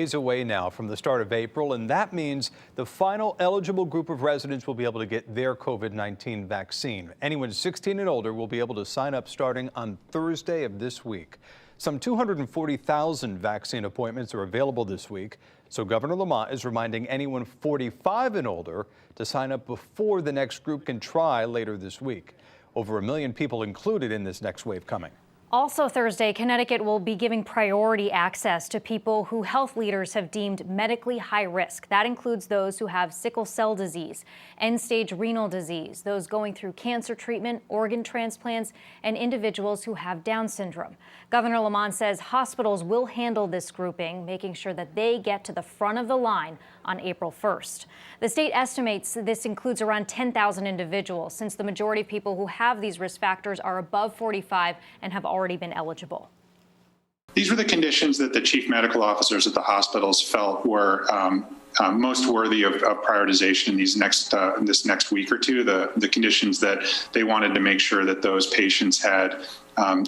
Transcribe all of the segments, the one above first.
Days away now from the start of April, and that means the final eligible group of residents will be able to get their COVID-19 vaccine. Anyone 16 and older will be able to sign up starting on Thursday of this week. Some 240,000 vaccine appointments are available this week, so Governor Lamont is reminding anyone 45 and older to sign up before the next group can try later this week. Over 1 million people included in this next wave coming. Also Thursday, Connecticut will be giving priority access to people who health leaders have deemed medically high risk. That includes those who have sickle cell disease, end-stage renal disease, those going through cancer treatment, organ transplants, and individuals who have Down syndrome. Governor Lamont says hospitals will handle this grouping, making sure that they get to the front of the line on April 1st. The state estimates this includes around 10,000 individuals, since the majority of people who have these risk factors are above 45 and have already been eligible. These were the conditions that the chief medical officers at the hospitals felt were most worthy of prioritization in this next week or two. The conditions that they wanted to make sure that those patients had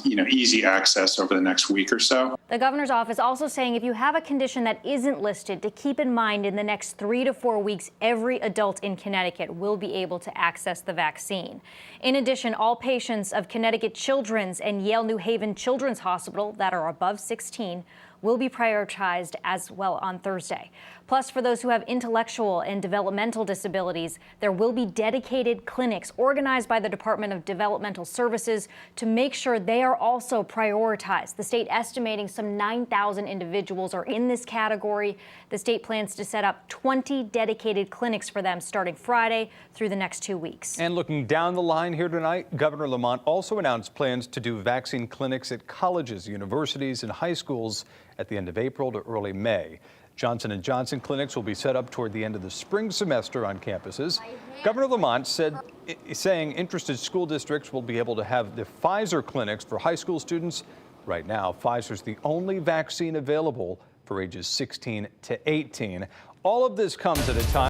easy access over the next week or so. The governor's office also saying if you have a condition that isn't listed, to keep in mind in the next 3 to 4 weeks, every adult in Connecticut will be able to access the vaccine. In addition, all patients of Connecticut Children's and Yale New Haven Children's Hospital that are above 16 will be prioritized as well on Thursday. Plus, for those who have intellectual and developmental disabilities, there will be dedicated clinics organized by the Department of Developmental Services to make sure they are also prioritized. The state estimating some 9,000 individuals are in this category. The state plans to set up 20 dedicated clinics for them starting Friday through the next 2 weeks. And looking down the line here tonight, Governor Lamont also announced plans to do vaccine clinics at colleges, universities, and high schools at the end of April to early May. Johnson & Johnson clinics will be set up toward the end of the spring semester on campuses. Governor Lamont saying interested school districts will be able to have the Pfizer clinics for high school students. Right now, Pfizer's the only vaccine available for ages 16 to 18. All of this comes at a time